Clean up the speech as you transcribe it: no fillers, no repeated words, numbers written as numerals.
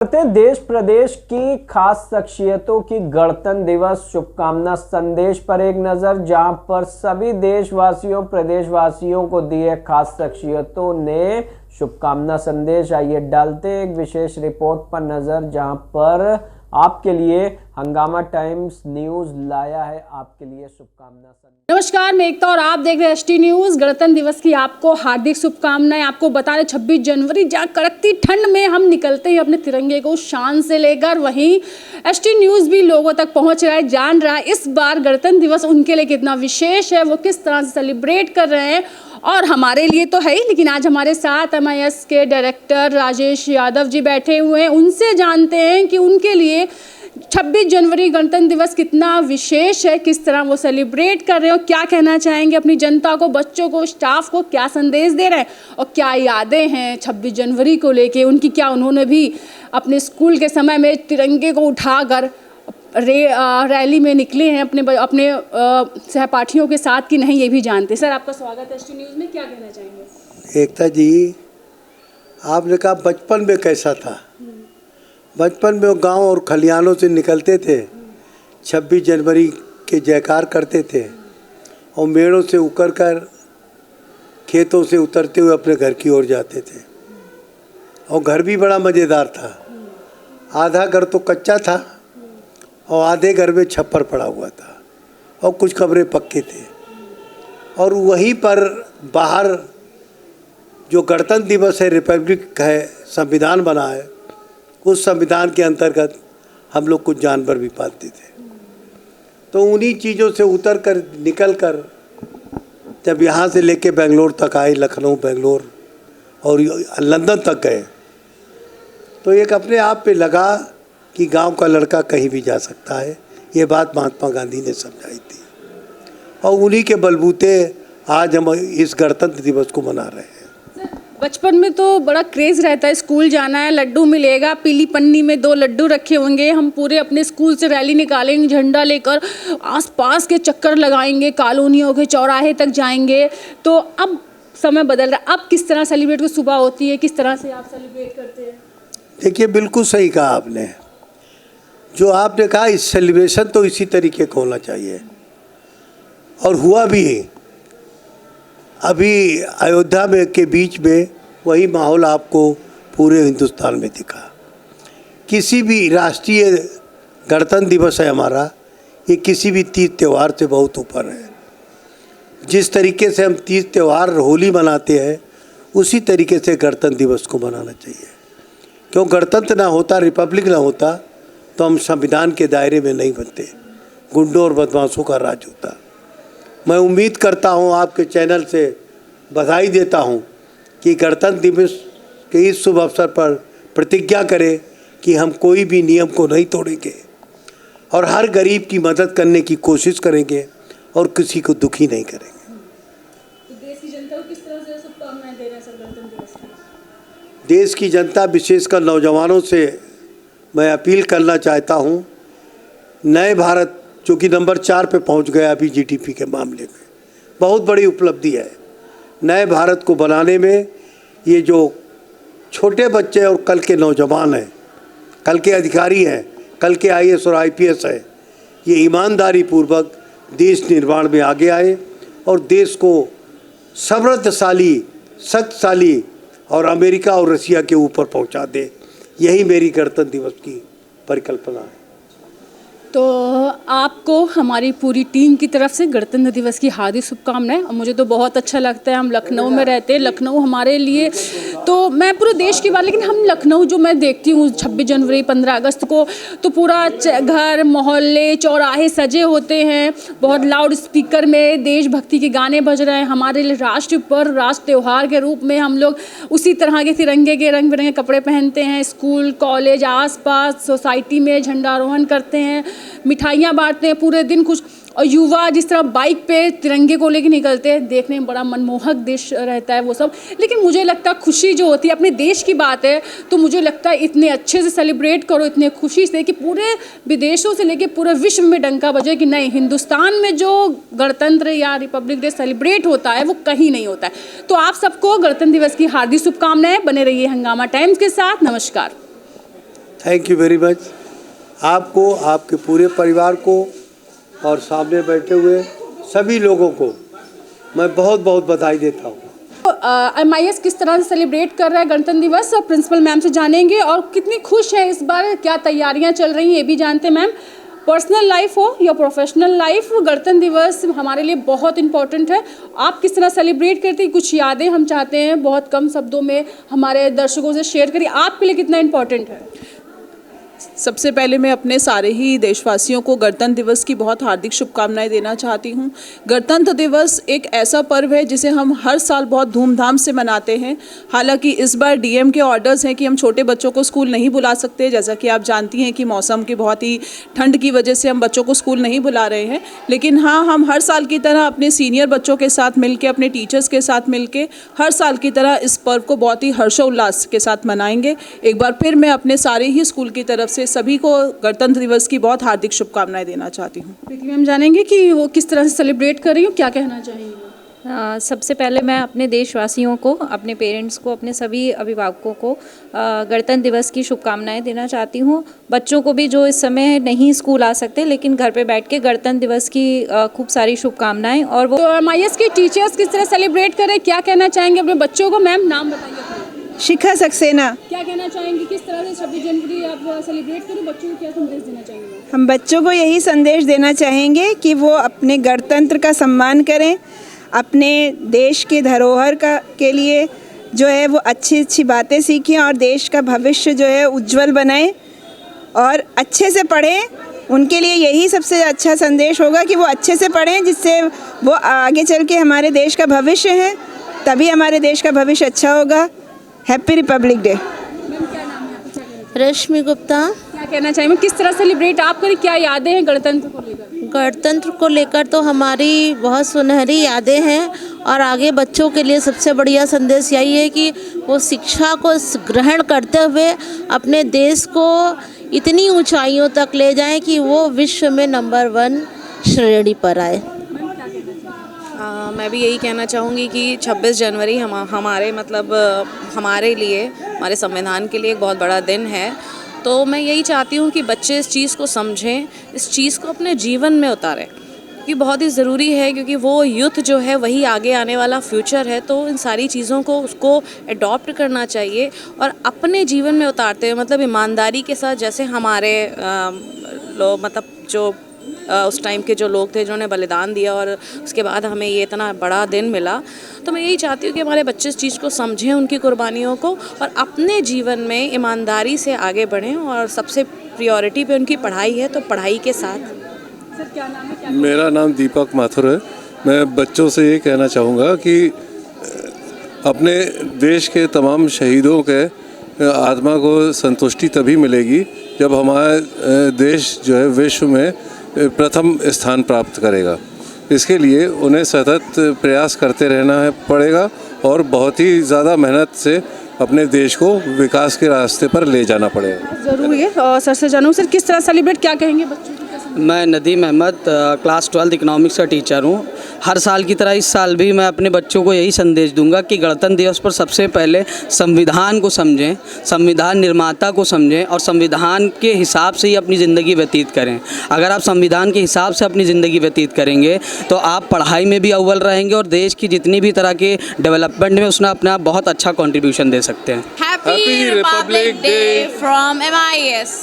करते देश प्रदेश की खास शख्सियतों की गणतंत्र दिवस शुभकामना संदेश पर एक नजर, जहां पर सभी देशवासियों प्रदेशवासियों को दिए खास शख्सियतों ने शुभकामना संदेश। आइए डालते एक विशेष रिपोर्ट पर नजर, जहां पर आपके लिए हंगामा टाइम्स न्यूज लाया है आपके लिए शुभकामना संदेश। नमस्कार, मैं एकता और आप देख रहे हैं एसटी न्यूज। गणतंत्र दिवस की आपको हार्दिक शुभकामनाएं। आपको बता रहे 26 जनवरी जहां कड़कती ठंड में हम निकलते हैं अपने तिरंगे को शान से लेकर, वहीं एसटी न्यूज भी लोगों तक पहुंच रहा है, जान रहा है इस बार गणतंत्र दिवस उनके लिए कितना विशेष है, वो किस तरह से सेलिब्रेट कर रहे हैं। और हमारे लिए तो है ही, लेकिन आज हमारे साथ MIS के डायरेक्टर राजेश यादव जी बैठे हुए हैं। उनसे जानते हैं कि उनके लिए 26 जनवरी गणतंत्र दिवस कितना विशेष है, किस तरह वो सेलिब्रेट कर रहे हो, क्या कहना चाहेंगे अपनी जनता को, बच्चों को, स्टाफ को, क्या संदेश दे रहे हैं और क्या यादें हैं 26 जनवरी को लेके उनकी। क्या उन्होंने भी अपने स्कूल के समय में तिरंगे को उठाकर रैली में निकले हैं अपने सहपाठियों के साथ कि नहीं, ये भी जानते। सर, आपका स्वागत है एसटी न्यूज़ में, क्या कहना चाहेंगे? एकता जी, आपने कहा बचपन में कैसा था। बचपन में वो गांव और खलिहानों से निकलते थे, 26 जनवरी के जयकार करते थे और मेड़ों से उतर कर खेतों से उतरते हुए अपने घर की ओर जाते थे। और घर भी बड़ा मज़ेदार था। आधा घर तो कच्चा था और आधे घर में छप्पर पड़ा हुआ था और कुछ कमरे पक्के थे। और वहीं पर बाहर जो गणतंत्र दिवस है, रिपब्लिक है, संविधान बना है, उस संविधान के अंतर्गत हम लोग कुछ जानवर भी पालते थे। तो उन्हीं चीज़ों से उतर कर निकल कर जब यहाँ से लेके बेंगलोर तक आए, लखनऊ, बेंगलोर और लंदन तक गए, तो एक अपने आप पे लगा कि गांव का लड़का कहीं भी जा सकता है। ये बात महात्मा गांधी ने समझाई थी और उन्हीं के बलबूते आज हम इस गणतंत्र दिवस को मना रहे हैं। बचपन में तो बड़ा क्रेज़ रहता है, स्कूल जाना है, लड्डू मिलेगा, पीली पन्नी में 2 लड्डू रखे होंगे, हम पूरे अपने स्कूल से रैली निकालेंगे, झंडा लेकर आसपास के चक्कर लगाएंगे, कॉलोनियों के चौराहे तक जाएंगे। तो अब समय बदल रहा है, अब किस तरह सेलिब्रेट सुबह होती है, किस तरह से आप सेलिब्रेट करते हैं? देखिए, बिल्कुल सही कहा आपने। जो आपने कहा, इस सेलिब्रेशन तो इसी तरीके का होना चाहिए और हुआ भी। अभी अयोध्या में के बीच में वही माहौल आपको पूरे हिंदुस्तान में दिखा। किसी भी राष्ट्रीय गणतंत्र दिवस है हमारा, ये किसी भी तीज त्यौहार से बहुत ऊपर है। जिस तरीके से हम तीज त्यौहार होली मनाते हैं, उसी तरीके से गणतंत्र दिवस को मनाना चाहिए। क्यों गणतंत्र ना होता, रिपब्लिक ना होता, तो हम संविधान के दायरे में नहीं बनते, गुंडों और बदमाशों का राज होता। मैं उम्मीद करता हूं, आपके चैनल से बधाई देता हूं कि गणतंत्र दिवस के इस शुभ अवसर पर प्रतिज्ञा करें कि हम कोई भी नियम को नहीं तोड़ेंगे और हर गरीब की मदद करने की कोशिश करेंगे और किसी को दुखी नहीं करेंगे। तो देश की जनता को किस तरह से शुभकामनाएं दे रहे हैं सर गणतंत्र दिवस की? देश की जनता, विशेषकर नौजवानों से मैं अपील करना चाहता हूं, नए भारत जो कि नंबर 4 पे पहुंच गया अभी GDP के मामले में, बहुत बड़ी उपलब्धि है। नए भारत को बनाने में ये जो छोटे बच्चे और कल के नौजवान हैं, कल के अधिकारी हैं, कल के IAS और IPS हैं, ये ईमानदारी पूर्वक देश निर्माण में आगे आए और देश को समृद्धशाली, शक्तिशाली और अमेरिका और रसिया के ऊपर पहुंचा दे। यही मेरी गणतंत्र दिवस की परिकल्पना है। तो आपको हमारी पूरी टीम की तरफ से गणतंत्र दिवस की हार्दिक शुभकामनाएं। और मुझे तो बहुत अच्छा लगता है, हम लखनऊ में रहते हैं, लखनऊ हमारे लिए, तो मैं पूरे देश की बात, लेकिन हम लखनऊ जो मैं देखती हूँ 26 जनवरी 15 अगस्त को, तो पूरा घर, मोहल्ले, चौराहे सजे होते हैं, बहुत लाउड स्पीकर में देशभक्ति के गाने बज रहे हैं। हमारे लिए राष्ट्र पर्व, राष्ट्र त्यौहार के रूप में हम लोग उसी तरह के तिरंगे के रंग बिरंगे कपड़े पहनते हैं, स्कूल, कॉलेज, आसपास सोसाइटी में झंडारोहण करते हैं, मिठाइयाँ बांटते हैं पूरे दिन कुछ। और युवा जिस तरह बाइक पे तिरंगे को लेकर निकलते हैं, देखने में बड़ा मनमोहक दृश्य रहता है वो सब। लेकिन मुझे लगता है खुशी जो होती है, अपने देश की बात है, तो मुझे लगता है इतने अच्छे से सेलिब्रेट करो, इतने खुशी से कि पूरे विदेशों से लेके पूरे विश्व में डंका बजे कि नहीं, हिंदुस्तान में जो गणतंत्र या रिपब्लिक डे सेलिब्रेट होता है वो कहीं नहीं होता है। तो आप सबको गणतंत्र दिवस की हार्दिक शुभकामनाएं। बने रहिए हंगामा टाइम्स के साथ। नमस्कार। Thank you very much. आपको, आपके पूरे परिवार को और सामने बैठे हुए सभी लोगों को मैं बहुत बहुत बधाई देता हूँ। MIS किस तरह से सेलिब्रेट कर रहा है गणतंत्र दिवस, प्रिंसिपल मैम से जानेंगे। और कितनी खुश है इस बार, क्या तैयारियां चल रही हैं ये भी जानते हैं मैम। पर्सनल लाइफ हो या प्रोफेशनल लाइफ, गणतंत्र दिवस हमारे लिए बहुत इंपॉर्टेंट है। आप किस तरह सेलिब्रेट करती हैं, कुछ यादें हम चाहते हैं बहुत कम शब्दों में हमारे दर्शकों से शेयर करिए, आपके लिए कितना इंपॉर्टेंट है। सबसे पहले मैं अपने सारे ही देशवासियों को गणतंत्र दिवस की बहुत हार्दिक शुभकामनाएं देना चाहती हूं। गणतंत्र दिवस एक ऐसा पर्व है जिसे हम हर साल बहुत धूमधाम से मनाते हैं। हालांकि इस बार DM के ऑर्डर्स हैं कि हम छोटे बच्चों को स्कूल नहीं बुला सकते, जैसा कि आप जानती हैं कि मौसम की बहुत ही ठंड की वजह से हम बच्चों को स्कूल नहीं बुला रहे हैं। लेकिन हाँ, हम हर साल की तरह अपने सीनियर बच्चों के साथ मिलकर, अपने टीचर्स के साथ मिलकर हर साल की तरह इस पर्व को बहुत ही हर्षोल्लास के साथ मनाएंगे। एक बार फिर मैं अपने सारे ही स्कूल की तरफ से सभी को गणतंत्र दिवस की बहुत हार्दिक शुभकामनाएं देना चाहती हूँ। प्रीति मैम जानेंगे कि वो किस तरह से सेलिब्रेट कर रही हो, क्या कहना चाहेंगे। सबसे पहले मैं अपने देशवासियों को, अपने पेरेंट्स को, अपने सभी अभिभावकों को गणतंत्र दिवस की शुभकामनाएं देना चाहती हूँ। बच्चों को भी जो इस समय नहीं स्कूल आ सकते लेकिन घर पे बैठ के गणतंत्र दिवस की खूब सारी शुभकामनाएं। और वो MIS के टीचर्स किस तरह सेलिब्रेट करें, क्या कहना चाहेंगे अपने बच्चों को। मैम नाम बताइए। शिखा सक्सेना। क्या कहना चाहेंगे, किस तरह से 26 जनवरी आप सेलिब्रेट करें, बच्चों को क्या संदेश देना चाहेंगे। हम बच्चों को यही संदेश देना चाहेंगे कि वो अपने गणतंत्र का सम्मान करें, अपने देश के धरोहर के लिए जो है वो अच्छी अच्छी बातें सीखें और देश का भविष्य जो है उज्जवल बनाएं और अच्छे से पढ़ें। उनके लिए यही सबसे अच्छा संदेश होगा कि वो अच्छे से पढ़ें, जिससे वो आगे चल के हमारे देश का भविष्य है, तभी हमारे देश का भविष्य अच्छा होगा। Happy republic day. Rashmi Gupta. क्या कहना चाहिए, किस तरह सेलिब्रेट आप करें, क्या यादें हैं गणतंत्र को लेकर। गणतंत्र को लेकर तो हमारी बहुत सुनहरी यादें हैं और आगे बच्चों के लिए सबसे बढ़िया संदेश यही है कि वो शिक्षा को ग्रहण करते हुए अपने देश को इतनी ऊंचाइयों तक ले जाएं कि वो विश्व में नंबर 1 श्रेणी पर आए। मैं भी यही कहना चाहूँगी कि 26 जनवरी हमारे लिए, हमारे संविधान के लिए एक बहुत बड़ा दिन है। तो मैं यही चाहती हूँ कि बच्चे इस चीज़ को समझें, इस चीज़ को अपने जीवन में उतारें, क्योंकि बहुत ही ज़रूरी है, क्योंकि वो यूथ जो है वही आगे आने वाला फ्यूचर है। तो इन सारी चीज़ों को उसको अडॉप्ट करना चाहिए और अपने जीवन में उतारते हुए, मतलब ईमानदारी के साथ, जैसे हमारे लोग, मतलब जो उस टाइम के जो लोग थे जिन्होंने बलिदान दिया और उसके बाद हमें ये इतना बड़ा दिन मिला। तो मैं यही चाहती हूँ कि हमारे बच्चे इस चीज़ को समझें, उनकी कुर्बानियों को, और अपने जीवन में ईमानदारी से आगे बढ़ें। और सबसे प्रायोरिटी पे उनकी पढ़ाई है, तो पढ़ाई के साथ। सर क्या नाम है। मेरा नाम दीपक माथुर है। मैं बच्चों से ये कहना चाहूँगा कि अपने देश के तमाम शहीदों के आत्मा को संतुष्टि तभी मिलेगी जब हमारा देश जो है विश्व में प्रथम स्थान प्राप्त करेगा। इसके लिए उन्हें सतत प्रयास करते रहना है पड़ेगा और बहुत ही ज़्यादा मेहनत से अपने देश को विकास के रास्ते पर ले जाना पड़ेगा। ज़रूरी है। और सर से जानूँ, सर किस तरह सेलिब्रेट, क्या कहेंगे बच्चों को। मैं नदीम अहमद, क्लास 12 इकोनॉमिक्स का टीचर हूँ। हर साल की तरह इस साल भी मैं अपने बच्चों को यही संदेश दूंगा कि गणतंत्र दिवस पर सबसे पहले संविधान को समझें, संविधान निर्माता को समझें और संविधान के हिसाब से ही अपनी ज़िंदगी व्यतीत करें। अगर आप संविधान के हिसाब से अपनी ज़िंदगी व्यतीत करेंगे तो आप पढ़ाई में भी अव्वल रहेंगे और देश की जितनी भी तरह के डेवलपमेंट में उसमें अपना बहुत अच्छा कॉन्ट्रीब्यूशन दे सकते हैं। Happy republic day from MIS।